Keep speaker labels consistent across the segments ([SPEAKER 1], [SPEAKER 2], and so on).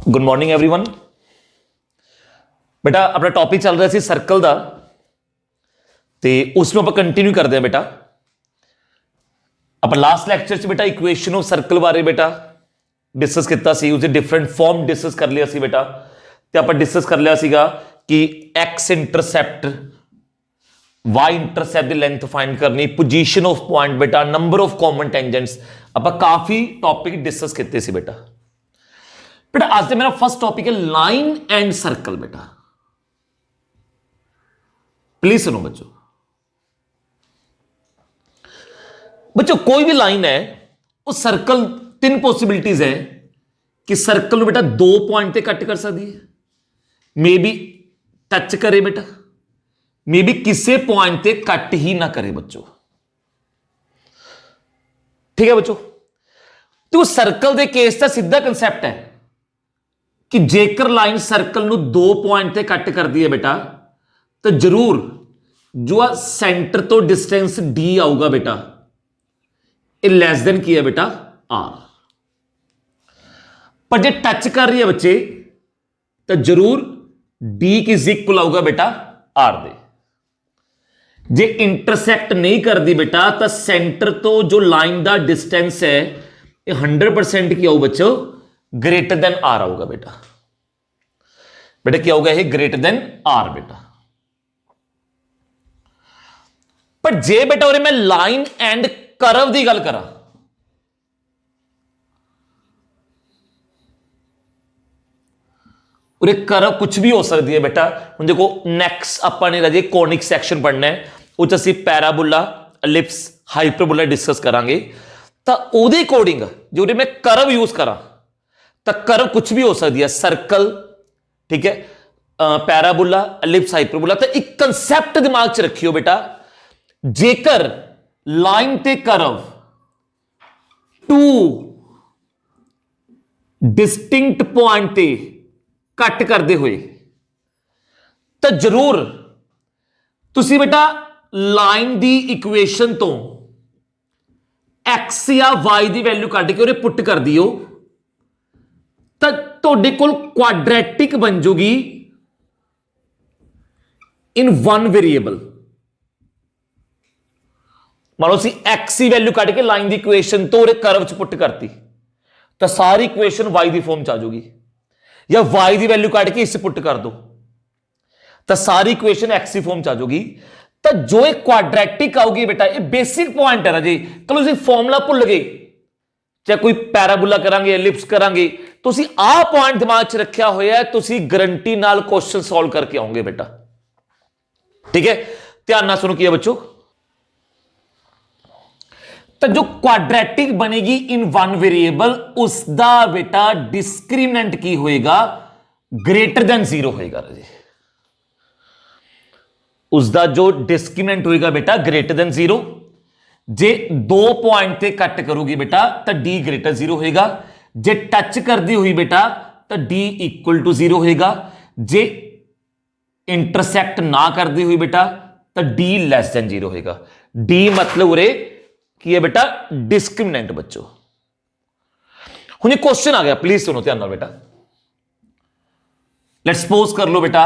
[SPEAKER 1] Good morning everyone. बेटा अपना topic चल रहा सी सर्कल का, तो उसमें आप कंटिन्यू करते हैं। बेटा आप लास्ट लैक्चर च बेटा इक्वेशन ऑफ सर्कल बारे बेटा डिस्कस किया, उसके डिफरेंट फॉर्म डिस्कस कर लिया सी बेटा। तो आप डिस्कस कर लिया सीगा कि एक्स इंटरसैप्ट वाई इंटरसैप्ट की लेंथ फाइंड करनी, पोजीशन ऑफ पॉइंट बेटा, नंबर ऑफ कॉमन टेंजेंट्स, आप काफी टॉपिक डिस्कस किए सी बेटा। बेटा आज से मेरा फर्स्ट टॉपिक है लाइन एंड सर्कल। बेटा प्लीज सुनो बच्चों। बच्चों कोई भी लाइन है उस सर्कल तीन पॉसिबिलिटीज है कि सर्कल बेटा दो पॉइंट ते कट कर सकती है, मे बी टच करे बेटा, मे बी किसी पॉइंट ते कट ही ना करे बच्चों। ठीक है बच्चों, तो सर्कल के केस का सीधा कंसैप्ट है कि जेकर लाइन सर्कल ਨੂੰ दो पॉइंट ਤੇ ਕੱਟ ਕਰਦੀ ਹੈ बेटा, तो जरूर जो आ सेंटर तो डिस्टेंस डी आऊगा बेटा, ये लैस देन की है बेटा आर। पर जे टच कर रही है बच्चे तो जरूर डी किस इक्वल आऊगा बेटा आर दे। जे इंटरसेक्ट नहीं करती बेटा तो सेंटर तो जो लाइन का डिस्टेंस है ये 100% की आऊ बच्चों ग्रेटर देन आर आऊगा बेटा। बेटा क्या होगा, ये ग्रेटर देन आर बेटा। पर जे बेटा और मैं लाइन एंड कर्व की गल करा, और कर्व कुछ भी हो सकती है बेटा। हम देखो नेक्स्ट अपन राजे कॉनिक सेक्शन पढ़ना है, उस असी पैराबोला, एलिप्स, हाइपरबोला डिस्कस करांगे। तो ਉਹਦੇ अकॉर्डिंग जो मैं कर्व यूज करा तो कर्व कुछ भी हो सकती है, सर्कल, ठीक है, पैराबोला, एलिप्स, हाइपरबोला। तो एक कंसेप्ट दिमाग च रखियो बेटा, जेकर लाइन ते कर्व टू डिस्टिंक्ट पॉइंट ते कट करते हुए तो जरूर तुसी बेटा लाइन दी इक्वेशन तो एक्स या वाई दी वैल्यू कट के उन्हें पुट कर दियो तो तुहाडे कोल क्वाड्रेटिक बन जूगी इन वन वेरिएबल। मान लो एक्स की वैल्यू कट के लाइन की इक्वेशन तो कर्व च पुट करती तो सारी इक्वेशन वाई की फॉर्म च आ जाऊगी, या वाई की वैल्यू कट के इस पुट कर दो तो सारी इक्वेशन एक्स की फॉर्म च आ जाऊगी। तो जो एक क्वाड्रेटिक आऊगी बेटा ये बेसिक पॉइंट है ना जी। कल फॉर्मूला भुल गए, चाहे कोई पैराबोला करांगे, एलिप्स करांगे, तो आ पॉइंट दिमाग च रखा होया है, तुसी गारंटी नाल क्वेश्चन सॉल्व करके आओगे बेटा। ठीक है, ध्यान ना सुनो किया बच्चों। तो जो क्वाड्रेटिक बनेगी इन वन वेरिएबल उसका बेटा डिस्क्रिमिनेंट की होएगा ग्रेटर देन 0 होएगा जी। उसका जो डिस्क्रिमिनेंट होएगा बेटा ग्रेटर देन 0। जे दो पॉइंट ते कट करूगी बेटा तो डी ग्रेटर 0 होएगा। जे टच कर दी हुई बेटा तो डी इक्वल टू 0 होएगा। जे इंटरसेक्ट ना कर दी हुई बेटा तो डी लेस देन 0 होएगा। डी मतलब उरे की है बेटा डिस्क्रिमिनेंट बच्चों। हुन ये क्वेश्चन आ गया, प्लीज सुनो ध्यान नाल बेटा। लेट्स सपोज कर लो बेटा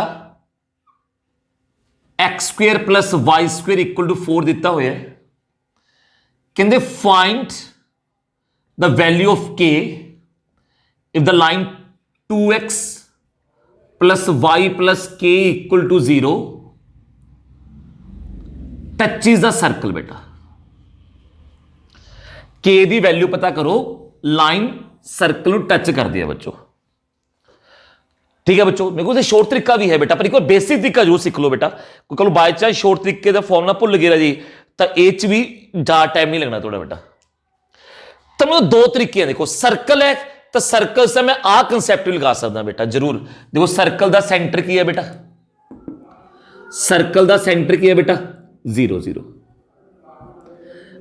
[SPEAKER 1] x square plus y square equal to 4 दिता हुआ है। कहते find the value of k if the line 2x plus y plus k equal to 0 touches the circle बेटा। के दी वैल्यू पता करो, लाइन सर्कल ਨੂੰ टच कर दिया बच्चों। ठीक है बच्चों, मेरे को शॉर्ट तरीका भी है बेटा, पर एक बार बेसिक तरीका जरूर सीख लो बेटा। कल बाय चांस शॉर्ट तरीके का फॉर्मूला भुल गया जी तो एच भी ज्यादा टाइम नहीं लगना थोड़ा बेटा। तो मतलब दो तरीके हैं, देखो सर्कल है तो सर्कल से मैं आ कंसेप्ट भी लगा सकता बेटा जरूर। देखो सर्कल का सेंटर की है बेटा, सर्कल का सेंटर की है बेटा 0 0,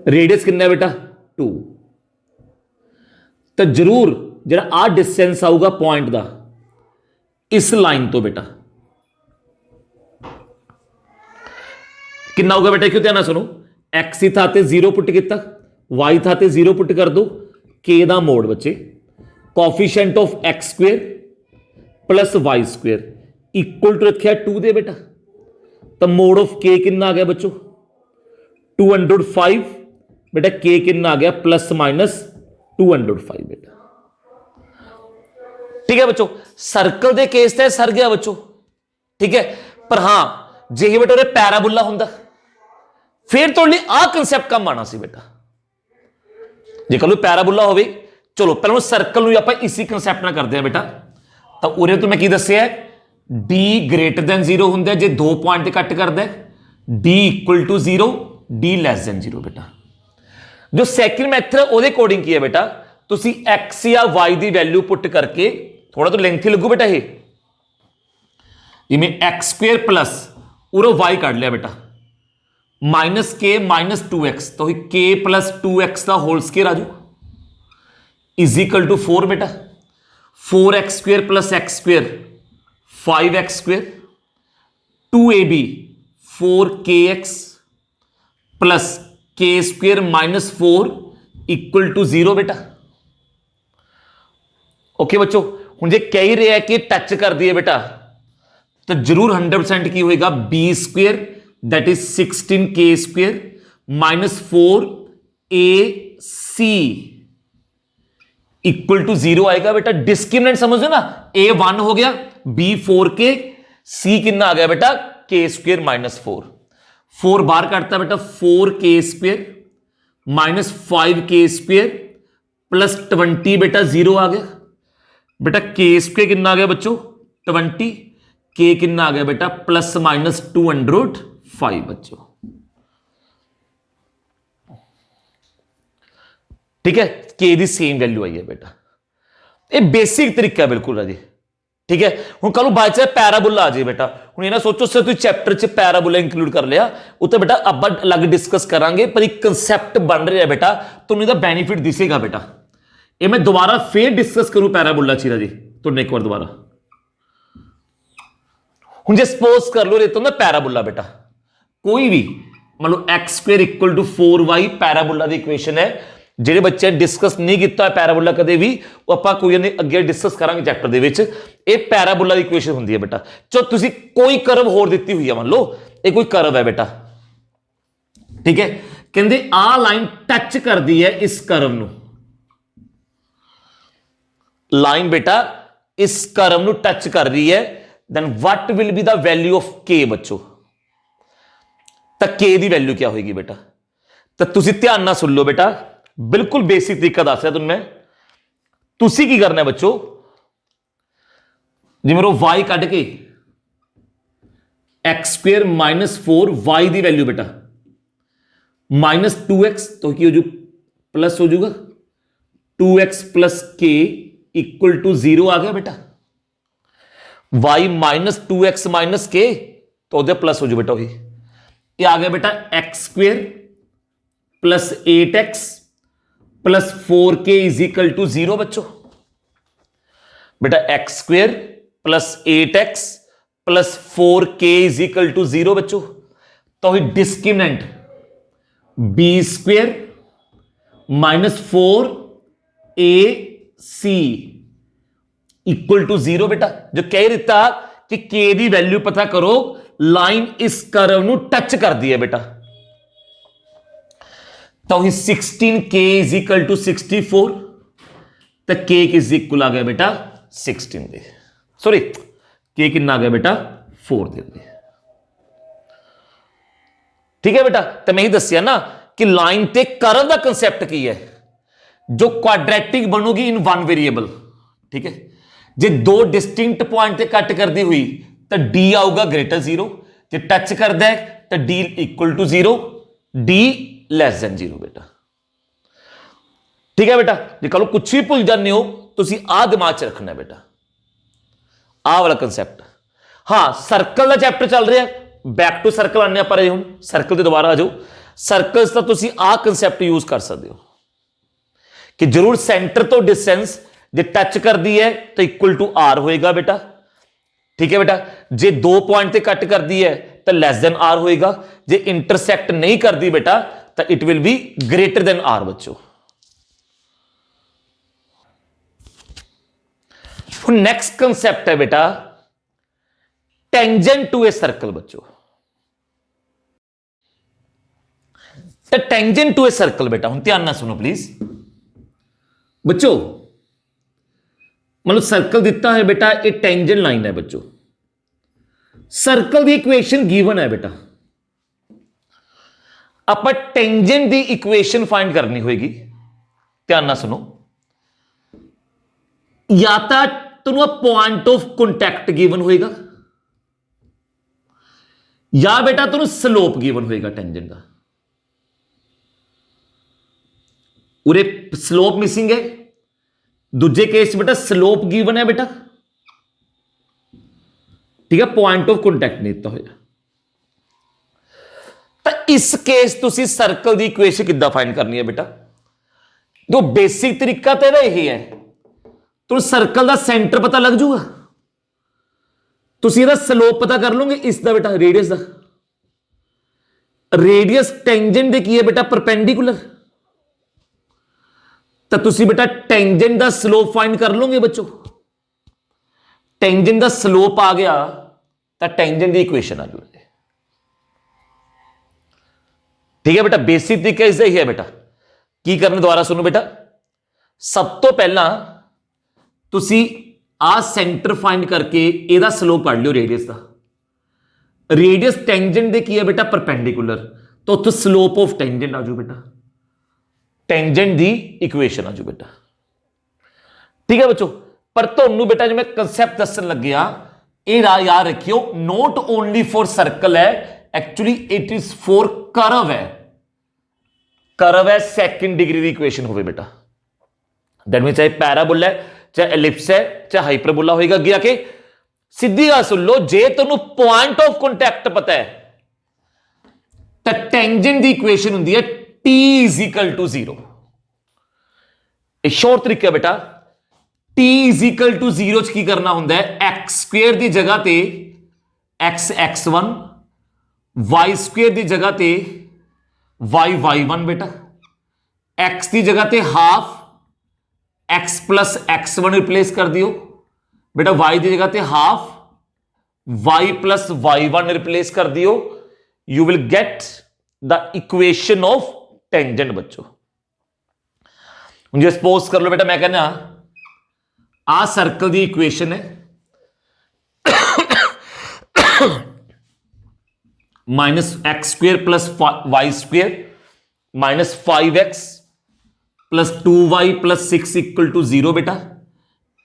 [SPEAKER 1] रेडियस कितना है बेटा 2। तो जरूर जरा आ डिस्टेंस आऊगा पॉइंट का इस लाइन तो बेटा कितना होगा बेटा, क्यों ध्यान सुनो। एक्स ही था 0 पुट किया, वाई था 0 पुट कर दो, के दा मोड बच्चे coefficient of x square plus y square equal to रखिया 2 दे बेटा, तो मोड ऑफ के कितना आ गया बच्चों 205 बेटा, के कितना आ गया प्लस माइनस 205 बेटा। ठीक है बच्चों, सर्कल दे केस ते सर गया बच्चों। ठीक है, पर हां जे बेटा पैराबोला हुंदा फिर तो आ कंसैप्ट कम आना सी बेटा। जे कल पैराबोला हो, चलो पहले सर्कल आप इसी कंसैप्ट ना करते हैं बेटा। तो उरे तो मैं की दसिया डी ग्रेटर दैन 0 होंगे जे 2 पॉइंट ते कट करता है, d equal to 0, d less than 0 बेटा। जो सैकंड मैथड है ਉਹਦੇ अकॉर्डिंग की है बेटा, ਤੁਸੀਂ x या y की वैल्यू पुट करके, थोड़ा तो लेंथी लगू बेटा ये, जिमें एक्स स्क्वेयर प्लस उरो y कट लिया बेटा माइनस के माइनस 2x, तो के प्लस 2x का होल स्क्वेयर आ जाओ इज इक्वल टू 4 बेटा, 4x square plus x square 5x square, 2ab 4kx plus के स्क्वेयर माइनस 4 इक्वल टू 0 बेटा। ओके बच्चों, हूं जे कह ही रहा है कि टच कर दिए बेटा, तो जरूर 100% की होएगा b square that is 16k square minus 4ac equal to 0 आएगा बेटा। डिस्क्रिमिनेंट समझो ना, a 1 हो गया, b 4k, c कितना आ गया बेटा k स्क्वेयर माइनस 4, 4 बाहर काटता बेटा 4k square minus 5k square plus 20 बेटा 0 आ गया बेटा, k स्क्वेयर कितना आ गया बच्चों 20, k कितना आ गया बेटा प्लस माइनस 205 बच्चों। ठीक है, के दी सेम वैल्यू आई है बेटा। ये बेसिक तरीका है बिल्कुल राजी। ठीक है, हूं कल बाय चाहे पैराबोला आ जाए बेटा, हूं ये ना सोचो सर तुम चैप्टर च पैराबोला इंक्लूड कर लिया, उत्ते बेटा अब अलग डिस्कस करांगे, पर एक कंसैप्ट बन रहा है बेटा, तुम्हें इसका बेनिफिट दिसेगा बेटा। ये मैं दोबारा फिर डिस्कस करूं पैराबोला चीरा जी तुमने एक बार दोबारा। हूं जे सपोज कर लो रेतो ना पैराबोला बेटा, कोई भी मान लो x square equal to 4y parabola दी इक्वेशन है। ਜਿਹੜੇ ਬੱਚੇ ਡਿਸਕਸ ਨਹੀਂ ਕੀਤਾ ਪੈਰਾਬੋਲਾ ਕਦੇ ਵੀ, ਉਹ ਆਪਾਂ ਕੋਈ ਨਹੀਂ ਅੱਗੇ ਡਿਸਕਸ ਕਰਾਂਗੇ ਚੈਪਟਰ ਦੇ ਵਿੱਚ। ਇਹ ਪੈਰਾਬੋਲਾ ਦੀ ਇਕੁਏਸ਼ਨ ਹੁੰਦੀ ਹੈ ਬੇਟਾ। ਚਲੋ ਤੁਸੀਂ ਕੋਈ ਕਰਵ ਹੋਰ ਦਿੱਤੀ ਹੋਈ ਹੈ, ਮੰਨ ਲਓ ਇਹ ਕੋਈ ਕਰਵ ਹੈ ਬੇਟਾ। ਠੀਕ ਹੈ, ਕਹਿੰਦੇ ਆ ਲਾਈਨ ਟੱਚ ਕਰਦੀ ਹੈ ਇਸ ਕਰਵ ਨੂੰ, ਲਾਈਨ ਬੇਟਾ ਇਸ ਕਰਵ ਨੂੰ ਟੱਚ ਕਰ ਰਹੀ ਹੈ, then what will be the value of k ਬੱਚੋ। ਤਾਂ k ਦੀ ਵੈਲਿਊ ਕੀ ਹੋਏਗੀ ਬੇਟਾ, ਤਾਂ ਤੁਸੀਂ ਧਿਆਨ ਨਾਲ ਸੁਣ ਲਓ ਬੇਟਾ, बिल्कुल बेसिक तरीका दस रहा तुम्हें। तुसी की करना है बच्चों, जिमें y कट के एक्स स्क्वेयर माइनस 4 y की वैल्यू बेटा माइनस 2x, तो की हो जू प्लस हो जाऊगा 2x plus k equal to 0 आ गया बेटा। y minus 2x minus k, तो प्लस हो जाओ बेटा, वही ये आ गया बेटा x square plus 8x plus 4k is equal to 0 बच्चों। बेटा x square plus 8x plus 4k is equal to 0 बच्चों। तो ही discriminant b square minus 4ac equal to 0 बेटा। जो कह देता कि k की वैल्यू पता करो, लाइन इस कर्व ਨੂੰ टच कर दी है बेटा। तो 16k इज इक्वल टू 64, तो k किस इक्वल आ गया बेटा 16 दे, सॉरी k कितना आ गया बेटा 4 दे। ठीक है बेटा, तो मैं ही दसिया ना कि लाइन ते कर्व का कंसेप्ट की है, जो क्वाड्रेटिक बनूगी इन वन वेरिएबल। ठीक है, जे दो डिस्टिंक्ट पॉइंट ते कट कर दी हुई तो d आऊगा ग्रेटर 0, जे टच कर दे तो d equal to 0, d less than 0 बेटा। ठीक है बेटा, जे कल कुछ भी भूल जाते हो तुम आ दिमाग च रखना है बेटा, आ वाला कंसैप्ट। हाँ, सर्कल का चैप्टर चल रहा है, बैक टू सर्कल आने पर हूँ सर्कल से दोबारा आ जाओ। सर्कल्स का तुम आ कंसैप्ट यूज कर सकते हो कि जरूर सेंटर तो डिस्टेंस जे टच कर दी है तो इक्वल टू आर होएगा बेटा। ठीक है बेटा, जे 2 पॉइंट से कट कर दी है तो लैस देन आर होएगा, जे इंटरसेक्ट नहीं कर दी बेटा तो it will be greater than r बच्चों। ਹੁਣ ਨੈਕਸਟ ਕੰਸੈप्ट है बेटा टेंजेंट टू ए सर्कल बच्चों। तो टेंजेंट टू ए सर्कल बेटा हम ध्यान ना सुनो प्लीज बच्चों, मतलब सर्कल दिता है बेटा, ये टेंजेंट लाइन है बच्चों। सर्कल की इक्वेशन गिवन है बेटा, आप टेंजेंट की इक्वेशन फाइंड करनी होगी। ध्यान ना सुनो, या तो तुम पॉइंट ऑफ कॉन्टैक्ट गिवन होएगा या बेटा तुम स्लोप गिवन होएगा टेंजेंट का। उरे स्लोप मिसिंग है, दूजे केस बेटा स्लोप गिवन है बेटा, ठीक है, पॉइंट ऑफ कॉन्टैक्ट नहीं दिता होया। तो इस केस तुसी सर्कल की इक्वेशन किद्दां फाइंड करनी है बेटा? जो बेसिक तरीका तो यही है, तुम सर्कल का सेंटर पता लग जूगा, तुसी इसदा स्लोप पता कर लोगे, इसका बेटा रेडियस का। रेडियस टेंजेंट दे की है बेटा परपेंडिकुलर, तो तुसी बेटा टेंजेंट का स्लोप फाइंड कर लोगे बच्चों। टेंजेंट का स्लोप आ गया तो टेंजेंट की इक्वेशन आ जाएगी। ठीक है बेटा, बेसिक तरीका इसका ही है बेटा। की करना दोबारा सुनो बेटा, सब तो पहला तुसी आ सेंटर फाइंड करके एदा स्लोप कढ़ लियो रेडियस का। रेडियस टेंजेंट दे की है बेटा परपेंडिकुलर, तो उत्थे स्लोप ऑफ टेंजेंट आ जाओ बेटा, टेंजेंट दी इक्वेशन आ जाओ बेटा। ठीक है बच्चों, पर तुहानू बेटा जो मैं कंसैप्ट दसन लग्या ये याद रखियो, नॉट ओनली फॉर सर्कल है, actually it is for curve है। कर्व है सेकंड डिग्री की इक्वेशन हो बेटा, दैट मीन चाहे पैराबोला है, चाहे एलिप्स है, चाहे हाइपरबोला होएगा। अगे आके सीधी गल सुन लो, जे तुहानू पॉइंट ऑफ कॉन्टैक्ट पता है तो टेंजेंट की इक्वेशन होंदी है T is equal to 0। Short तरीका है बेटा, T इज इक्वल टू 0 की करना होंदा है एक्स स्क्वेयर की जगह ते एक्स x1, वाई स्क्वेयर की जगह ते वाई y1 बेटा, एक्स की जगह ते half x plus x1 replace कर दियो बेटा, y की जगह ते half y plus y1 replace कर दियो, you will get the equation of tangent बच्चों। मुझे सपोज कर लो बेटा, मैं कहना आ सर्कल की इक्वेशन है minus x square plus y square minus 5x plus 2y plus 6 equal to 0 बेटा,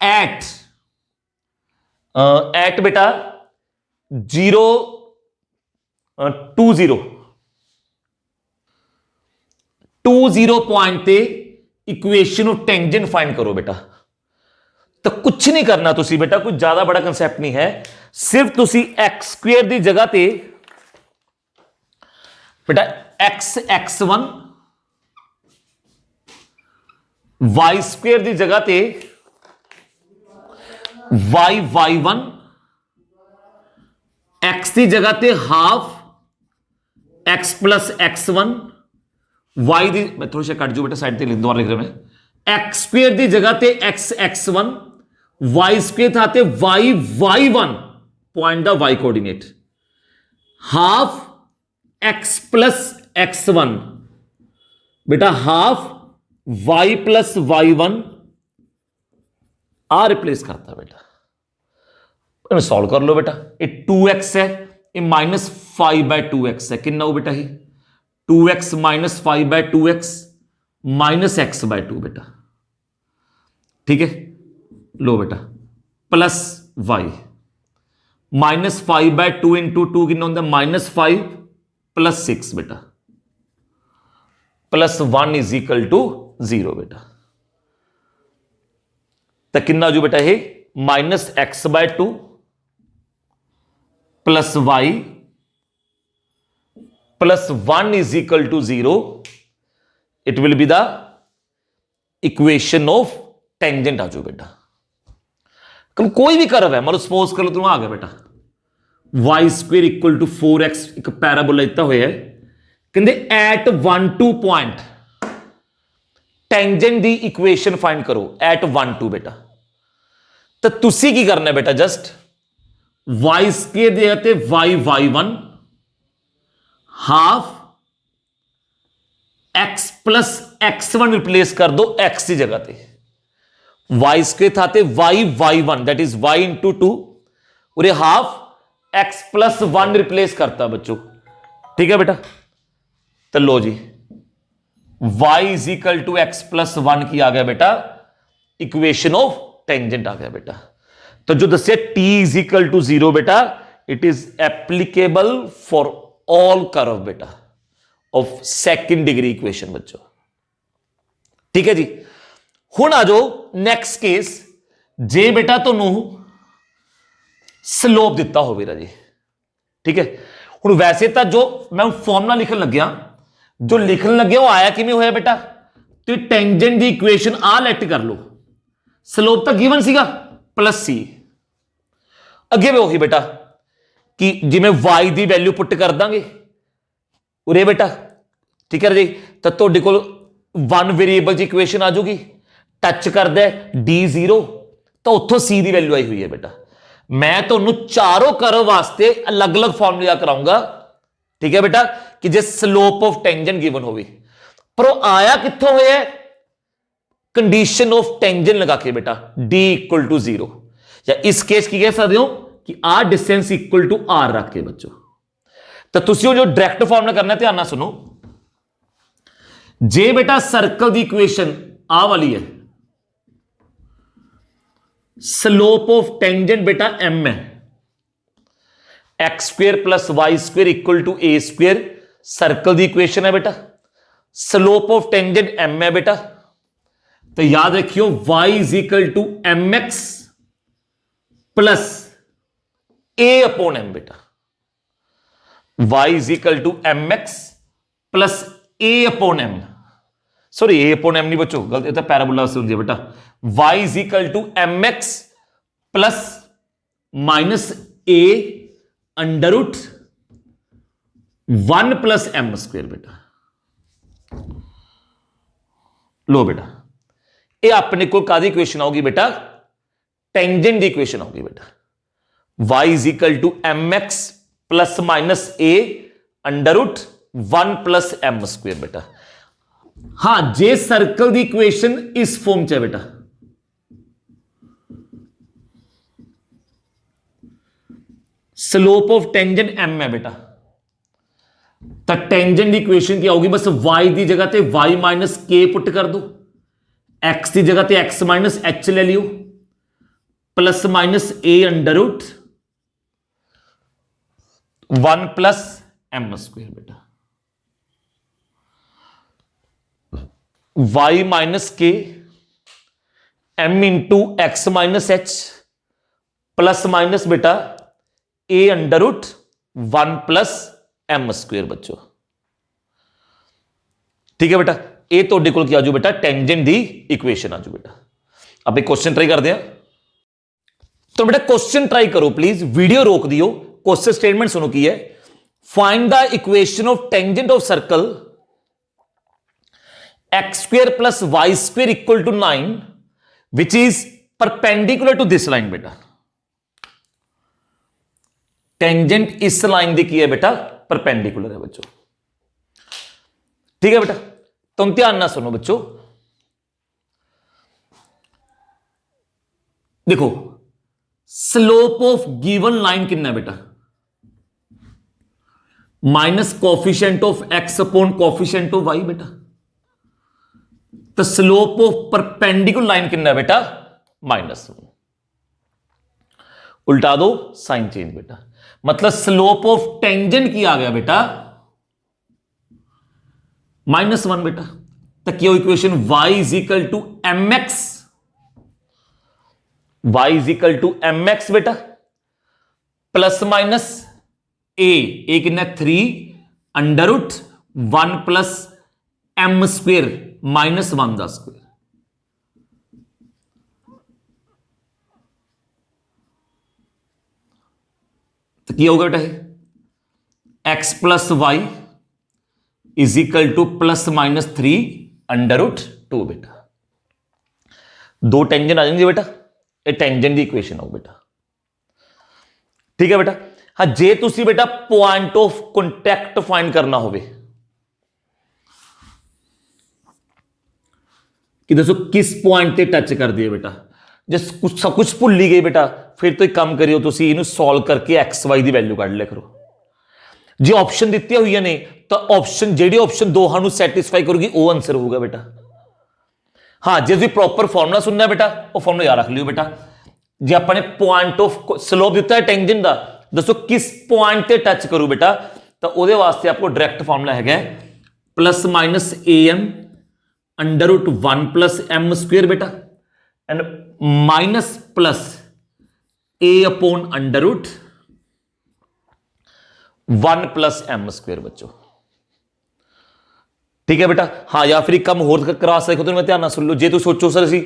[SPEAKER 1] एट बेटा 0 2 0 पॉइंट ते इक्वेशन ऑफ टेंजेंट फाइंड करो बेटा। तो कुछ नहीं करना तुसी बेटा, कुछ ज्यादा बड़ा कंसेप्ट नहीं है, सिर्फ तुसी एक्स स्क्वेयर की जगह ते बेटा एक्स x1, वाई स्क्वेयर की जगह ते वाई y1, एक्स की जगह ते half x plus x1, y दी मैं थोड़ा सा कट जू बेटा, साइड ते लिख दोबारा लिख रहा मैं, एक्स स्क्वेयर की जगह ते एक्स x1, वाई स्क्वेयर था ते y y1 point the y coordinate, half x plus x1 बेटा हाफ y प्लस y1 आ रिप्लेस करता बेटा, सॉल्व कर लो बेटा। ये 2x है, ये माइनस 5/2x है, कितना हो बेटा ही 2x minus 5/2x minus x/2 बेटा, ठीक है, लो बेटा प्लस y माइनस 5/2 इंटू 2 कितना होता है -5 प्लस 6 बेटा प्लस 1 इज इक्वल टू 0 बेटा। तो कितना जो बेटा है -x/2 plus y plus 1 is equal to 0, it will be the equation of tangent आ जाओ बेटा। कल कोई भी कर्व है, मतलब सपोज कर लो तुम आ गया बेटा Y square equal to 4x एक पैराबोला इतना हुआ है, कहते एट 1 2 पॉइंट टेंजेंट दी इक्वेशन फाइंड करो एट 1 2 बेटा। तो तुसी की करना है बेटा, जस्ट वाई स्क्वेयर की जगह ते y1 half x plus x1 replace कर दो x की जगह ते। वाई स्क्वेयर था ते y1 that is y into 2 और हाफ x प्लस 1 रिप्लेस करता बच्चों, ठीक है बेटा। तो लो जी y is equal to x plus 1 की आ गया बेटा इक्वेशन ऑफ टेंजेंट आ गया बेटा। तो जो दसिया t इज इक्वल टू 0 बेटा, it is applicable for all curve बेटा ऑफ सेकंड डिग्री इक्वेशन बच्चों, ठीक है जी। हुण आ जाओ नैक्सट केस, जे बेटा तुहानू स्लोप दिता हो जी, ठीक है। हुण वैसे तो जो मैं फॉर्मूला लिखन लग्या, जो लिखन लगे वो आया किवें होया बेटा, तो टेंजेंट दी इक्वेशन आ लेट कर लो, स्लोप तो गिवन सीगा प्लस सी, अगे भी वही बेटा कि जिमें वाई दी वैल्यू पुट कर देंगे उरे बेटा, ठीक है जी। तो तुहाडे कोल वन वेरिएबल की इक्वेशन आ जाऊगी, टच कर दे D0 तो उत्थों सी दी वैल्यू आई हुई है बेटा। मैं तुहानू चारों कर्व वास्ते अलग अलग फॉर्मूला कराऊंगा, ठीक है बेटा, कि जे स्लोप ऑफ टेंजेंट गिवन होवे, पर वो आया कित्थों होया, कंडीशन ऑफ टेंजेंट लगा के बेटा D इक्वल टू 0, या इस केस की कह सकते हो कि r distance equal to r रख के बच्चों। तो तुसी जो डायरेक्ट फॉर्मूला करना है ध्यान नाल सुनो, जे बेटा सर्कल दी इक्वेशन आ वाली है, स्लोप ऑफ टेंजेंट बेटा m है, x square plus y square equal to a square circle दी इक्वेशन है बेटा, स्लोप ऑफ टेंजेंट m है बेटा। तो याद रखियो y is equal to m x plus a upon m बेटा, y is equal to m x plus a upon m, sorry a upon m नहीं बच्चों, गलत, ये तो पैराबोला से होती है बेटा। y is equal to m x plus minus a under root 1 plus m square बेटा। लो बेटा ये अपने को कादी इक्वेशन आएगी बेटा, टेंजेंट की इक्वेशन आएगी बेटा, y is equal to m x plus minus a under root 1 plus m square बेटा। हां जे सर्कल की इक्वेशन इस फॉर्म च है बेटा, स्लोप ऑफ टेंजेंट m है बेटा, तो टेंजेंट की इक्वेशन की आऊगी बस y की जगह पे y माइनस के पुट कर दो, x की जगह पे x माइनस एच ले लियो, plus minus a under root 1 plus m square बेटा, y minus k m into x minus h plus minus बेटा a under root 1 plus m square बच्चों, ठीक है बेटा। ये तो को क्या आजू बेटा टेंजेंट दी इक्वेशन आजू बेटा। अब एक क्वेश्चन ट्राई कर दिया, तो बेटा क्वेश्चन ट्राई करो प्लीज, वीडियो रोक दियो, क्वेश्चन स्टेटमेंट सुनो की है, find the equation of tangent of circle x square plus y square equal to 9 which is perpendicular to this line बेटा। टेंजेंट इस लाइन दी की है बेटा परपेंडिकुलर है बच्चों, ठीक है बेटा। तुम ध्यान ना सुनो बच्चों, देखो स्लोप ऑफ गिवन लाइन कितना है बेटा, minus coefficient of x upon coefficient of y बेटा। तो स्लोप ऑफ परपेंडिकुलर लाइन कितना है बेटा -1, उल्टा दो साइन चेंज बेटा, मतलब स्लोप ऑफ टेंजेंट की आ गया बेटा -1 बेटा। तो क्या equation y is equal to m x, y is equal to m x बेटा प्लस माइनस ए कितना 3 under root 1 plus m square -1 का स्क्वेयर। तो क्या होगा बेटा x plus y is equal to plus minus 3 under root 2 बेटा। दो tangent आ जाएंगे बेटा, ਇਹ ਟੈਂਜੈਂਟ ਦੀ ਇਕੁਏਸ਼ਨ ਆਉ बेटा। ठीक है बेटा। हाँ जे तुसी बेटा पॉइंट ऑफ कॉन्टैक्ट फाइंड करना होवे कि दसो किस पॉइंट ते टच कर दिए बेटा, जस कुछ सब कुछ भुल ही गए बेटा, फिर तो एक काम करियो तुसी इनू सॉल्व करके एक्स वाई दी वैल्यू कढ लिया करो। जे ऑप्शन दित्तियां हुई ने तो ऑप्शन जेडी ऑप्शन दोहां नू सैटिस्फाई करूगी वो आंसर होगा बेटा। हाँ जे तुसीं प्रॉपर फॉर्मूला सुनना बेटा वो फॉर्मूला याद रख लियो बेटा। जे अपने पॉइंट ऑफ स्लोप दिता है टेंजेंट का, दसो किस पॉइंट ते टच करूँ बेटा, तो वो वास्ते आपको डायरैक्ट फॉर्मूला है plus minus a m under root 1 plus m square बेटा and minus plus a upon under root 1 plus m square बच्चों। ठीक है बेटा। हाँ या फिर एक काम होर करा सकते हो, मैं ध्यान सुन लो। जे तू सोचो सर असी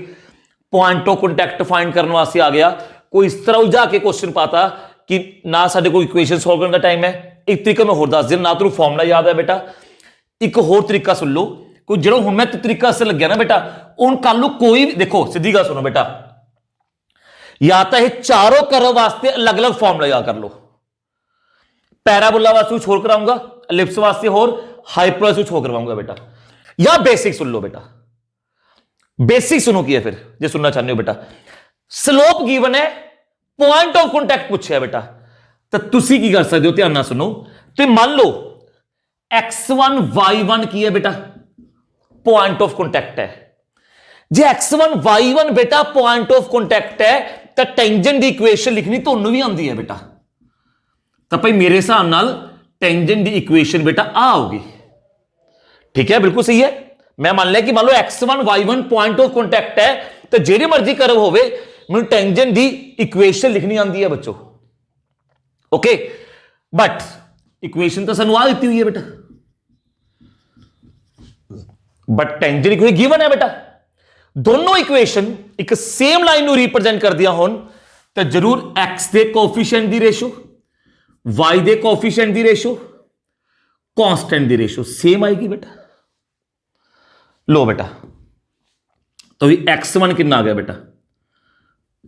[SPEAKER 1] पॉइंट ऑफ कॉन्टैक्ट फाइंड करने वास्ते आ गया, कोई इस तरह उलझा के क्वेश्चन पाता कि ना साडे कोई इक्वेशन सॉल्व करने का टाइम है, एक तरीका मैं होर दस देना, ना तेनों फॉर्मूला याद है बेटा, एक होर तरीका सुन लो। कोई जो हुण मैं तरीका से लग्या ना बेटा, उन कल नूं कोई देखो सीधी गल सुनो बेटा, या तो ये चारों करव वास्ते अलग अलग फॉर्मूला याद कर लो। पैराबोला वास्ते कुछ होर कराऊंगा, एलिप्स वास्ते होर, हाइपरबोला कुछ होर करवाऊंगा बेटा, या बेसिक सुन लो बेटा। बेसिक सुनो की है फिर जो सुनना चाहते हो बेटा। स्लोप गिवन है, पॉइंट ऑफ कॉन्टैक्ट पूछा है बेटा, तो तुसी की कर सकते हो, ध्यान ना सुनो। तो मान लो x1 y1 की है बेटा, पॉइंट ऑफ कॉन्टैक्ट है। जे x1 y1 बेटा पॉइंट ऑफ कॉन्टैक्ट है तो टेंजेंट की इक्वेशन लिखनी तो भी आती है बेटा। तो भाई मेरे हिसाब नाल टेंजेंट की इक्वेशन बेटा आ होगी। ठीक है, बिल्कुल सही है। मैं मान लिया कि मान लो x1 y1 point of contact है तो जेडी मर्जी करव होवे मैं टेंजेंट दी इक्वेशन लिखनी आती है बच्चों। ओके, बट इक्वेशन तो सानू आ दी हुई है बेटा, बट टेंजेंट इक्वेशन गिवन है बेटा। दोनों इक्वेशन एक सेम लाइन नू रिप्रेजेंट कर दिया होन तो जरूर x दे कोएफिशिएंट दी रेशो, y दे कोएफिशिएंट दी रेशो, कांस्टेंट दी रेशो सेम आएगी बेटा। लो बेटा, तो ये x1 कितना आ गया बेटा,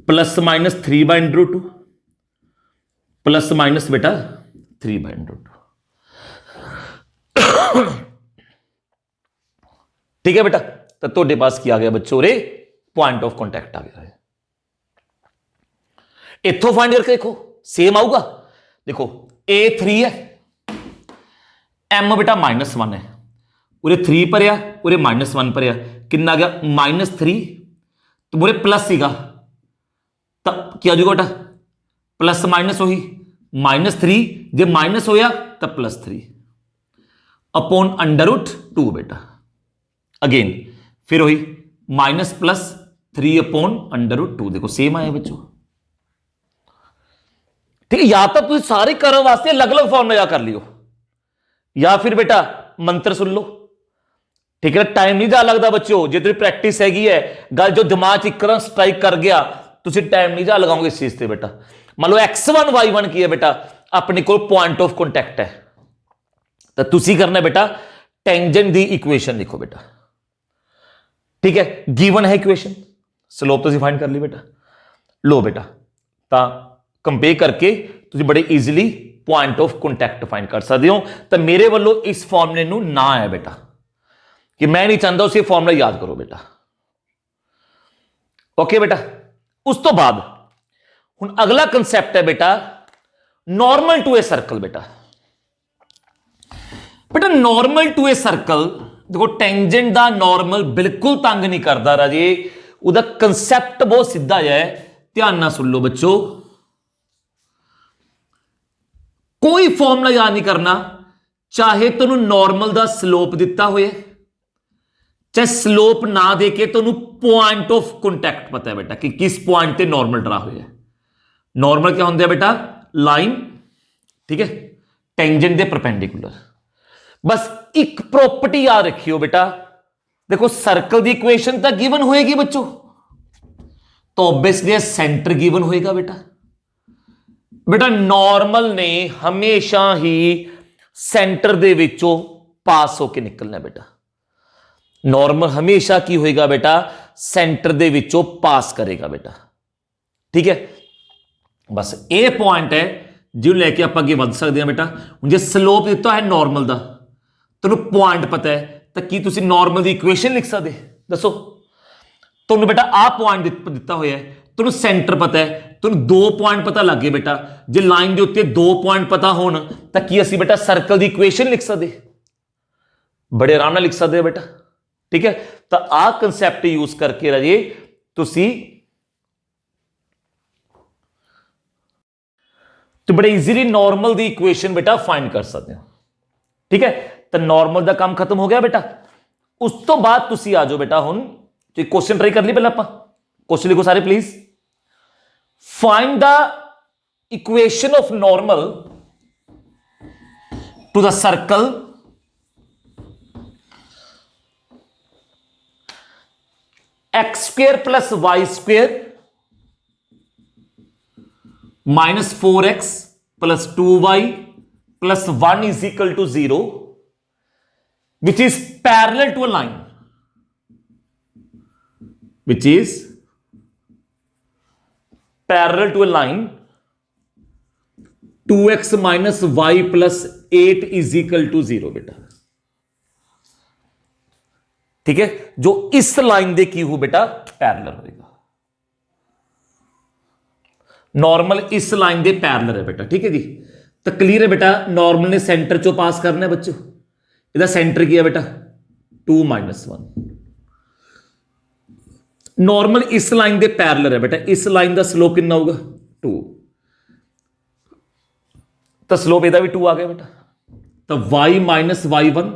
[SPEAKER 1] प्लस माइनस 3/√2 प्लस माइनस बेटा 3/√2। ठीक है बेटा, तो ਤੁਹਾਡੇ पास ਕੀ ਆ ਗਿਆ ਬੱਚੋ रे, पॉइंट ऑफ कॉन्टैक्ट आ गया है। इथों फाइंड करके देखो सेम आऊगा। देखो A3 है, M बेटा -1 है, उरे 3 भरिया, उरे -1 भरिया, कितना आ गया -3, तो बुरे प्लस सीगा तो क्या आ जाएगा बेटा, प्लस माइनस वही -3, जो माइनस होया तो +3 अपॉन √2 बेटा। अगेन फिर वही माइनस प्लस 3 अपॉन √2, देखो सेम आया बच्चों। ठीक है, या तो तुम सारे करव वास्ते अलग अलग फॉर्मूला याद कर लियो, या फिर बेटा मंत्र सुन लो। ठीक है, टाइम नहीं जा लगता बच्चों, जो तेरी प्रैक्टिस हैगी है, गल जो दिमाग एकदम स्ट्राइक कर गया, तुम टाइम नहीं जा लगाओगे इस चीज से बेटा। मान लो x1 y1 की है बेटा, अपने को पॉइंट ऑफ कॉन्टैक्ट है, तो तुसी करना बेटा टेंजेंट दी इक्वेशन लिखो बेटा। ठीक है, गिवन है इक्वेशन, स्लोप तो फाइंड कर ली बेटा। लो बेटा, तो कंपेयर करके तुम बड़े easily point of contact find कर सकते हो। तो मेरे वालों इस फॉर्मूले नू ना है बेटा, कि मैं नहीं चाहता उसे फॉर्मूला याद करो बेटा। ओके बेटा, उस तो बाद हुण अगला कंसेप्ट है बेटा नॉर्मल टू ए सर्कल बेटा। बेटा नॉर्मल टू ए सर्कल, देखो टेंजेंट दा नॉर्मल बिल्कुल तंग नहीं करता राजे, उदा कंसेप्ट बहुत सीधा है, ध्यान ना सुन लो बच्चों। कोई फॉर्मूला याद नहीं करना, चाहे तुम नॉर्मल दा स्लोप दिता होए, चाहे स्लोप ना देके तुम पॉइंट ऑफ कॉन्टैक्ट पता है बेटा कि किस पॉइंट ते नॉर्मल ड्रा हुआ है। नॉर्मल क्या होंगे बेटा, लाइन, ठीक है, टेंजेंट दे परपेंडिकुलर। बस एक प्रॉपर्टी याद रखियो बेटा, देखो सर्कल की इक्वेशन तो गिवन होएगी बच्चों, तो ऑब्वियसली सेंटर गिवन होएगा बेटा। बेटा नॉर्मल ने हमेशा ही सेंटर दे विचों पास होके निकलना बेटा। नॉर्मल हमेशा की होएगा बेटा, सेंटर दे विचों पास करेगा बेटा। ठीक है, बस ये पॉइंट है जिन्होंने लैके आप अगे वध सकते हैं बेटा। हूँ जो स्लोप दिता है नॉर्मल का, तेन पॉइंट पता है, तो की तुम नॉर्मल की इक्वेशन लिख सकते? दसो, तुम बेटा आ पॉइंट दिता हुआ है, तुम सेंटर पता है, तुम 2 पॉइंट पता लग गए बेटा। जो लाइन के उत्ते 2 पॉइंट पता हो, तो की असी बेटा सर्कल की इक्वेशन लिख सकते? बड़े आराम लिख सकते हो बेटा। ठीक है, तो आ कंसैप्ट यूज करके राजे तुसी तो बड़े इजीली नॉर्मल दी इक्वेशन बेटा फाइंड कर सकते हो। ठीक है, तो नॉर्मल का काम खत्म हो गया बेटा। उस तो बाद तुसी आ जाओ बेटा, हुन क्वेश्चन ट्राई कर ली पहले आप। क्वेश्चन लिखो सारे please. Find the equation of normal to the circle x square plus y square minus 4x plus 2y plus 1 is equal to 0 which is parallel to a line, which is parallel to a line 2x minus y plus 8 is equal to 0 बेटा। ठीक है, जो इस line दे की हो बेटा parallel होगा। Normal इस लाइन दे पैरेलल है बेटा। ठीक है जी, तो क्लियर है बेटा। नॉर्मल ने सेंटर चो पास करना है बच्चों। ਇਹਦਾ सेंटर की है बेटा 2 - 1। नॉर्मल इस लाइन के पैरेलल है बेटा। इस लाइन का स्लोप कितना होगा 2, तो स्लोप ਇਹਦਾ भी 2 आ गया बेटा। तो y minus y1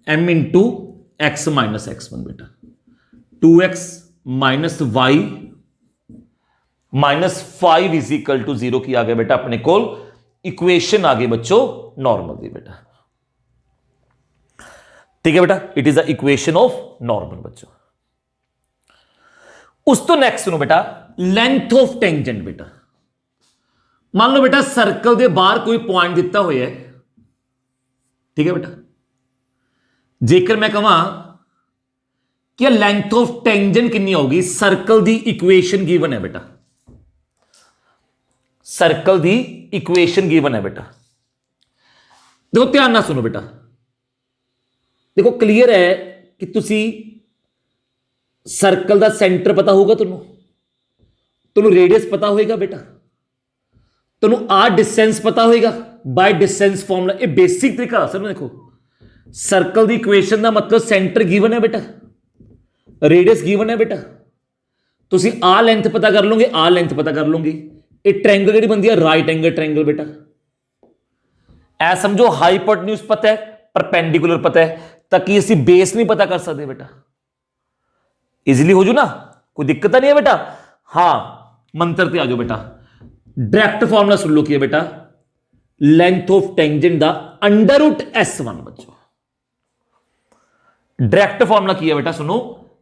[SPEAKER 1] m into x minus x1 बेटा। 2x minus y minus 5 is equal to 0 की आ गया बेटा अपने को इक्वेशन आ गई बच्चों नॉर्मल की बेटा। ठीक है बेटा, it is the equation of normal बच्चों। उस तो नेक्स्ट सुनो बेटा, लेंथ ऑफ टेंजेंट बेटा। मान लो बेटा सर्कल के बाहर कोई पॉइंट दिता हुआ है। ठीक है बेटा, जेकर मैं कहां कि लेंथ ऑफ टेंजेंट कितनी होगी, सर्कल की इक्वेशन गिवन है बेटा। सर्कल की इक्वेशन गिवन है बेटा। देखो ध्यान ना सुनो बेटा, देखो क्लियर है कि तुसी सर्कल का सेंटर पता होगा, तुहानू रेडियस पता होएगा बेटा, तुहानू आ डिस्टेंस पता होएगा बाय डिस्टेंस फॉर्मूला। ये बेसिक तरीका सर। देखो सर्कल की इक्वेशन का मतलब सेंटर गिवन है बेटा, रेडियस गिवन है बेटा। तुसी आ लेंथ पता कर लोगे, आ लेंथ पता कर लोगे। ये ट्रायंगल जी बनती है राइट एंगल ट्रायंगल बेटा। ऐ समझो हाइपोटेन्यूज पता है, परपेंडिकुलर पता है, ताकि असी बेस नहीं पता कर सकते बेटा। इजीली हो जू ना, कोई दिक्कत नहीं है बेटा। हां मंत्र ते आ जाओ बेटा। डायरेक्ट फॉर्मूला सुन लो कि है बेटा, लेंथ ऑफ टेंजेंट दा अंडर रूट S1 बच्चों। डायरेक्ट फॉर्मूला की है बेटा, सुनो,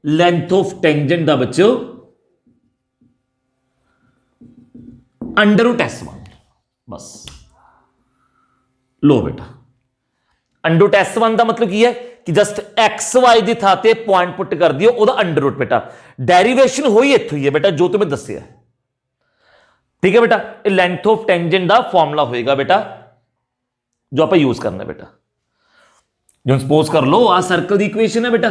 [SPEAKER 1] लेंथ ऑफ टेंजेंट दा बच्चों अंडर रूट S1। बस लो बेटा, अंडर रूट S1 का मतलब की है कि जस्ट एक्स वाई की थां ते पॉइंट पुट कर दियो, ओदा अंडर रूट बेटा। डेरिवेशन हुई इत्थों ही है बेटा जो तुम्हें दसिया। ठीक है बेटा, ये लेंथ ऑफ टेंजेंट का फॉर्मूला होएगा बेटा जो आप यूज करना है बेटा। जो सपोज कर लो आ सर्कल की इक्वेशन है बेटा,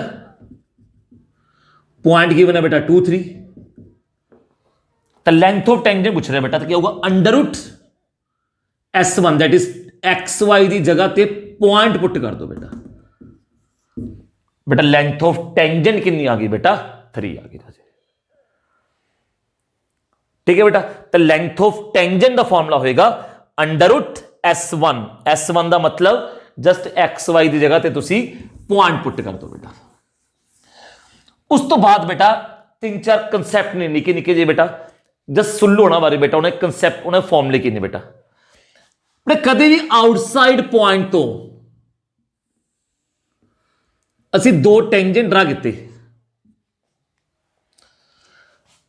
[SPEAKER 1] पॉइंट गिवन है बेटा 2 3, तो लेंथ ऑफ टेंजेंट पूछ रहे बेटा, तो क्या होगा under root S1 that is x y की जगह ते पॉइंट पुट कर दो बेटा। बेटा लेंथ ऑफ टेंजेंट कितनी आ गई बेटा 3 आ गई। ठीक है बेटा, तो लेंथ ऑफ टेंजेंट का फॉर्मूला होएगा अंडर रूट S1। S1 का मतलब जस्ट एक्स वाई की जगह ते तुसी पॉइंट पुट कर दो बेटा। उस तो बाद बेटा 3-4 कंसैप्ट ने निके निके जे बेटा, जस्ट सुन लो होना बारे बेटा। उन्हें कंसैप्ट उन्हें फॉर्मूले किन्ने बेटा, कदे भी आउटसाइड पॉइंट तो असी 2 टेंजेंट ड्रा किए,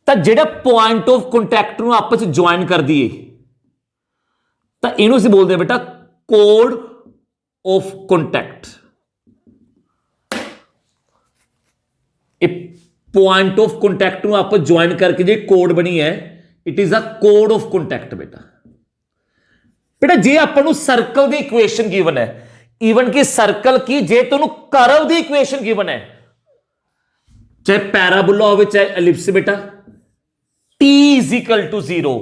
[SPEAKER 1] तो जेड़ा पॉइंट ऑफ कॉन्टैक्ट नूं आपस में ज्वाइन कर दिए, तो इनू असीं बोलते हैं बेटा कोड of contact. Point of contact नूं आपस ज्वाइन करके जो कोड बनी है, it is a code of contact बेटा। बेटा जे अपन सर्कल की इक्वेशन गिवन है, इवन कि सर्कल की जे तेन करव की इक्वेशन गिवन है, चाहे पैराबोला हो चाहे एलिप्स बेटा, टी इज इक्वल टू 0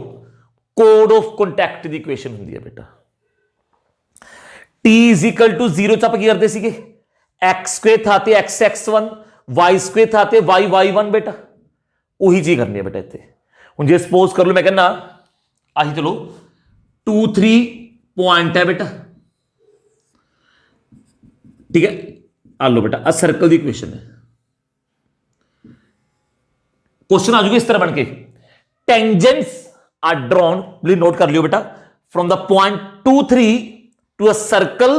[SPEAKER 1] कोड ऑफ कॉन्टैक्ट की इक्वेशन होंगी है बेटा। टी इज इक्वल टू 0 च आप करते थे, एक्स स्क्वेयर था एक्स x1, वाई स्क्वेयर था वाई y1 बेटा, उही चीज करनी है बेटा इतने। हूँ जे सपोज कर लो मैं कहना आही चलो 2-3 पॉइंट है बेटा, ठीक है, आ लो बेटा, सर्कल की इक्वेशन है। क्वेश्चन आ जाएगा इस तरह बन के, tangents are drawn, please note कर लियो बेटा, from the point 2-3 to a circle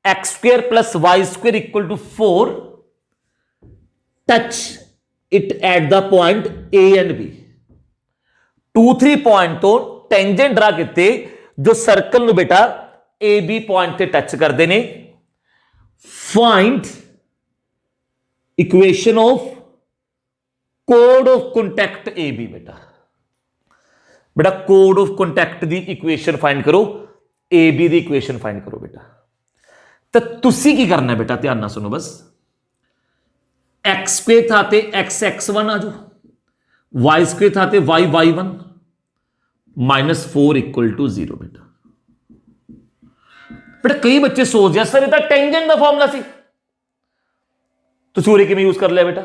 [SPEAKER 1] x square plus y square equal to 4, touch it at the point a and b. 2-3 point तो टेंजेंट ड्रा किते जो सर्कल नु बेटा ए बी पॉइंट से touch करते हैं। फाइंड इक्वेशन ऑफ कोड of contact a b बेटा। बेटा कोड ऑफ कॉन्टैक्ट की इक्वेशन फाइंड करो, ए बी की इक्वेशन फाइंड करो बेटा। तो तुसी की करना है बेटा, ध्यान ना सुनो बस, एक्स स्क्वेयर था एक्स x1 आ जाओ, वाई स्क्वेयर था वाई y1 -4 इक्वल टू 0 बेटा। बेटा कई बच्चे सोच दिया सर ये टेंजेंट का फॉर्मूला सी, तुसी उरे किवें यूज कर लिया बेटा।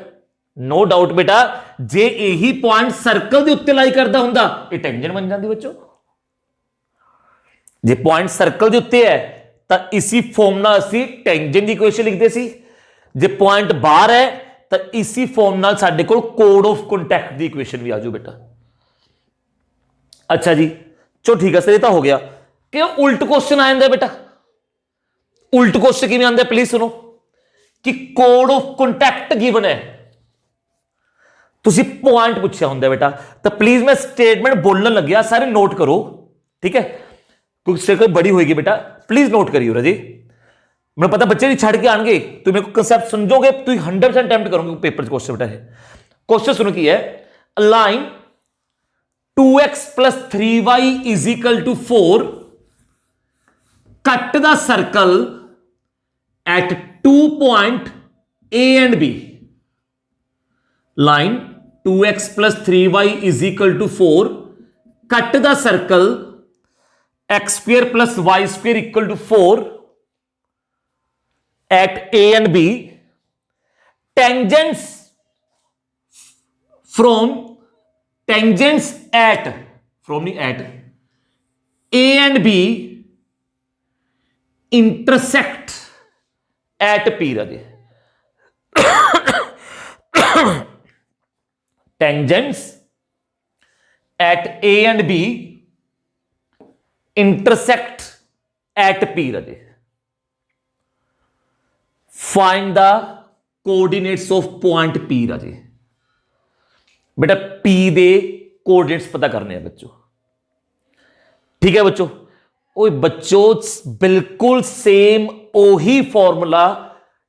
[SPEAKER 1] नो डाउट बेटा, जे यही पॉइंट सर्कल के उत्ते लाई करता हुंदा ये टेंजेंट बन जाती बच्चों। जे पॉइंट सर्कल के उत्ते है तो इसी फॉर्मूला असी टेंजेंट की इक्वेशन लिखते सी, जे पॉइंट बाहर है तो इसी फॉर्मूला साडे कोल कोड ऑफ कॉन्टैक्ट की इक्वेशन भी आ जाओ बेटा। अच्छा जी चलो ठीक है सर, ये तो हो गया कि उल्ट क्वेश्चन आ जाता बेटा। उल्ट क्वेश्चन किवें आंदा प्लीज सुनो, कि कोड ऑफ कॉन्टैक्ट गिवन है, तुसी पॉइंट पूछा होंगे बेटा, तो प्लीज मैं स्टेटमेंट बोलने लग्या सारे नोट करो, ठीक है, क्योंकि स्टेटमेंट बड़ी होगी बेटा, प्लीज नोट करियो राजी। मैं पता बच्चे नहीं छड़ के आएंगे, तुम मेरे को कंसेप्ट समझोगे तो 100% अटेम्प्ट करोगे पेपर क्वेश्चन बेटा है। क्वेश्चन सुनो की है, line 2x + 3y = 4 cut the circle eight 2 point A and B। Line 2x + 3y = 4 cut the circle x² + y² = 4 at A and B। tangents at A and B intersect at P Raje. tangents at A and B intersect at P Raje. Find the coordinates of point P राजे। बेटा P दे coordinates पता करने हैं बच्चों, ठीक है बच्चों। ओए बच्चों बिल्कुल सेम ओही फॉर्मूला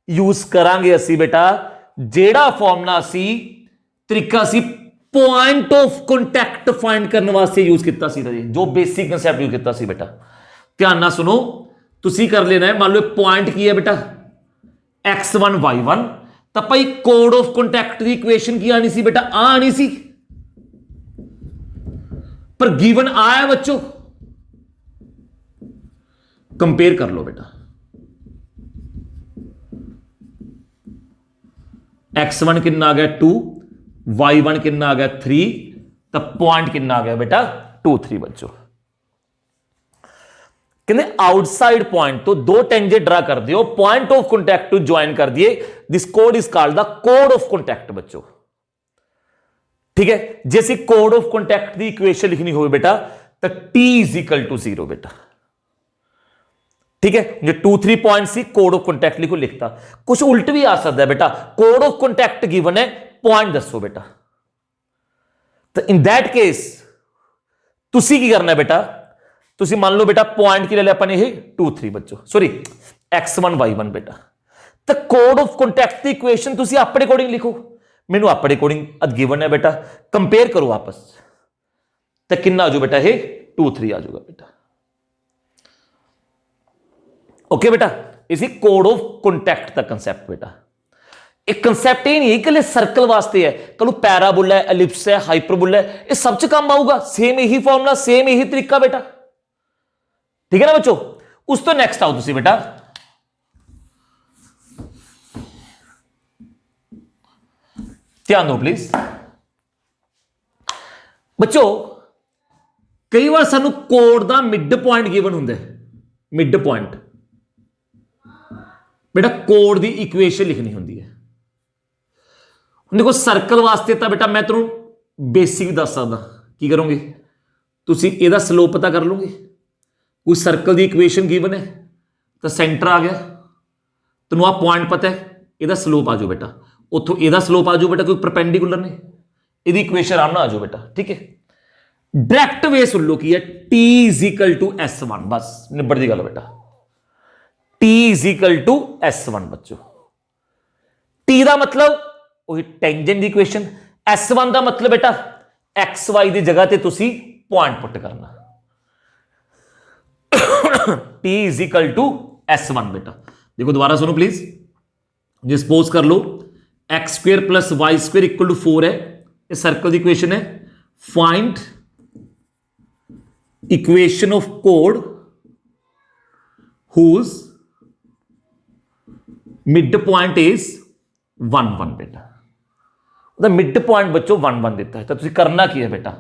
[SPEAKER 1] यूज करांगे असी बेटा, जेड़ा फॉर्मूला असी तरीका सी पॉइंट ऑफ कॉन्टैक्ट फाइंड करने वास्ते यूज किया सी राजे, जो बेसिक कंसेप्ट यूज किया सी बेटा। ध्यान ना सुनो, तुसी कर लेना है, मान लो पॉइंट की है बेटा x1 y1, तो भाई कोड ऑफ कॉन्टैक्ट की इक्वेशन की आनी सी बेटा, आनी सी, पर गिवन आया बच्चों, कंपेयर कर लो बेटा। x1 कितना आ गया 2, y1 कितना आ गया 3, तो पॉइंट कितना आ गया बेटा 2 3 बच्चों। कहते आउटसाइड पॉइंट तो दो टेंजेंट ड्रा कर दियो, point of contact to join कर दिए, this code is called the code of contact बच्चों, ठीक है। जैसे कोड ऑफ कॉन्टैक्ट की इक्वेशन लिखनी हो बेटा तो T = 0 बेटा, ठीक है। जो 2 3 पॉइंट सी कोड ऑफ कॉन्टैक्ट लिखो, लिखता कुछ उल्ट भी आ सकता है बेटा, कोड ऑफ कॉन्टैक्ट गिवन है, पॉइंट दसो बेटा। तो इन दैट केस तुसी की करना है बेटा, तुसी मान लो बेटा पॉइंट की ले लिया अपन ये 2 3 बच्चों, सॉरी x1 y1 बेटा। तो कोड ऑफ कॉन्टैक्ट की इक्वेशन तुसी अपने अकॉर्डिंग लिखो, मैनू अपने अकॉर्डिंग गिवन है बेटा, कंपेयर करो आपस। तो कितना आ जाओ बेटा ये 2 3 आ जाऊगा बेटा। ओके बेटा, इसी कोड ऑफ कॉन्टैक्ट का कंसेप्ट बेटा। एक कंसेप्ट ये नहीं है कि सर्कल वास्ते है, कल पैराबोला है, एलिप्स है, हाइपरबोला है, ये सब च काम आऊगा। सेम यही फॉर्मूला, सेम यही तरीका बेटा, ठीक है ना बच्चों। उस तो नेक्स्ट आओ तुसी बेटा, ध्यान दो प्लीज बच्चों। कई बार सानू कोड का मिड पॉइंट गिवन होंगे, मिड पॉइंट बेटा कोड की इक्वेशन लिखनी होंगी है। देखो सर्कल वास्ते तो बेटा मैं तुम बेसिक दस सकता, की करोगे तुसी एदा स्लोप पता कर लोगे। कोई सर्कल की इक्वेशन गिवन है तो सेंटर आ गया, तेन आ पॉइंट पता है, एदा स्लोप आ जाओ बेटा, उतों एदा स्लोप आ जाओ बेटा, कोई परपेंडिकुलर ने यदि इक्वेशन आराम ना आ जाओ बेटा, ठीक है। डायरेक्ट वे सुन लो की है, T is equal to S1, बस निबड़ दी गल बेटा। T is equal to S1 बच्चों, टी का मतलब वही टेंजेंट दी इक्वेशन, S1 का मतलब बेटा एक्स वाई की जगह ते तुसी पॉइंट पुट करना। T is equal to S1 बेटा। देखो दोबारा सुनो प्लीज, जो सपोज कर लो x square plus y square equal to 4 है, ये सर्कल की इक्वेशन है। फाइंड इक्वेशन ऑफ कोड हुज मिड पॉइंट इज 1 1 बेटा। मिड पॉइंट बच्चों 1 1 देता है, तो तुझे करना की है बेटा,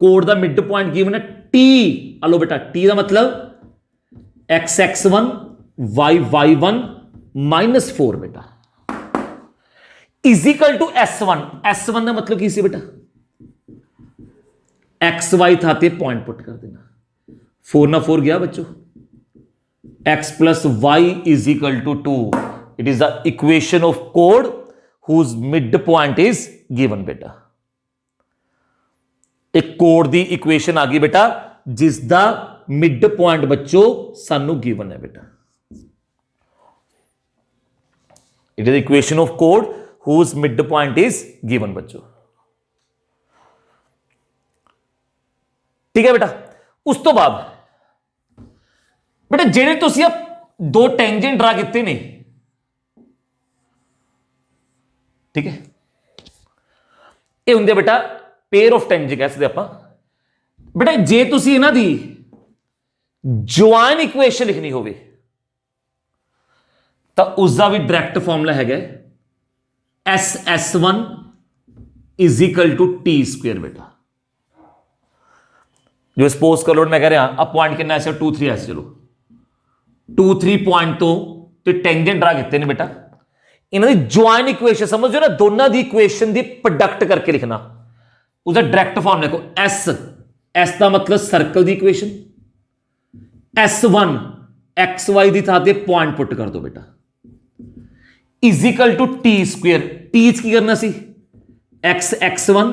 [SPEAKER 1] कोड का मिड पॉइंट गिवन है टी। आलो बेटा, टी का मतलब एक्स x1 वाई y1 -4 बेटा इजिकल टू S1। S1 का मतलब की बेटा एक्स वाई था पॉइंट पुट कर देना, 4 ना 4 गया बच्चों, x plus y is equal to 2। It is the equation of कोड whose mid point is given बेटा। एक कोड की इक्वेशन आ गई बेटा जिसका मिड पॉइंट बच्चों सानू गिवन है बेटा। इट इज इक्वेशन ऑफ कोड whose mid point is given बच्चों, ठीक है बेटा। उस तो बाद बेटा जेडे तुसी दो टेंजेंट ड्रा किए ने, ठीक है, ये होंगे बेटा पेयर ऑफ टेंजेंट कह सकते आप बेटा। जे तुसी इन्हां दी ज्वाइन इक्वेशन लिखनी होवे तो उसका भी डायरेक्ट फॉर्मूला है S1 is equal to t square बेटा। जो सपोज कर लो मैं कह रहा अब पॉइंट कितना ऐसे 2 3 ऐसे, चलो 2 3 पॉइंट तो टेंजेंट ड्रा किए ने बेटा। इन्हों की ज्वाइन इक्वेशन समझो ना, दोनों की इक्वेशन की प्रोडक्ट करके लिखना, उसका डायरेक्ट फॉर्म देखो एस का मतलब सर्कल की इक्वेशन, S1 एक्स वाई की था पॉइंट पुट कर दो बेटा, equal to t square. T की करना सी एक्स x1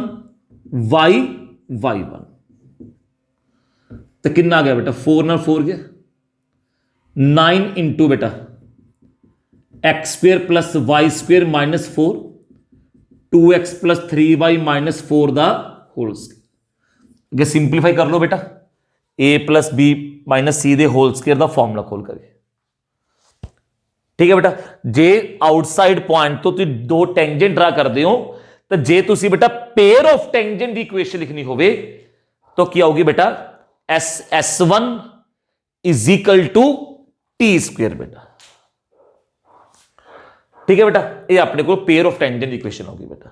[SPEAKER 1] वाई y1, तो कितना आ गया बेटा 4 ना 4 गया, 9 इंटू बेटा x square plus y square -4, 2x plus 3y -4 the whole square. Simplify कर लो बेटा, a plus b minus c दे होल स्क्वेयर का फॉर्मूला खोल कर, ठीक है बेटा। जे आउटसाइड पॉइंट तो तुम दो टेंजेंट ड्रा करते हो, तो जे तुसी बेटा पेयर ऑफ टेंजेंट की इक्वेशन लिखनी होवे तो क्या होगी बेटा S1 is equal to t square बेटा, ठीक है बेटा। ये अपने को पेयर ऑफ टेंजेंट इक्वेशन होगी बेटा।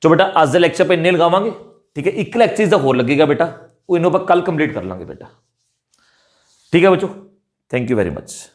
[SPEAKER 1] जो बेटा आज के लेक्चर पे इन्ने लगावांगे, ठीक है। एक लेक्चर का होर लगेगा बेटा, वो इन्हों पर कल कंप्लीट कर लांगे बेटा, ठीक है बच्चों। Thank you very much.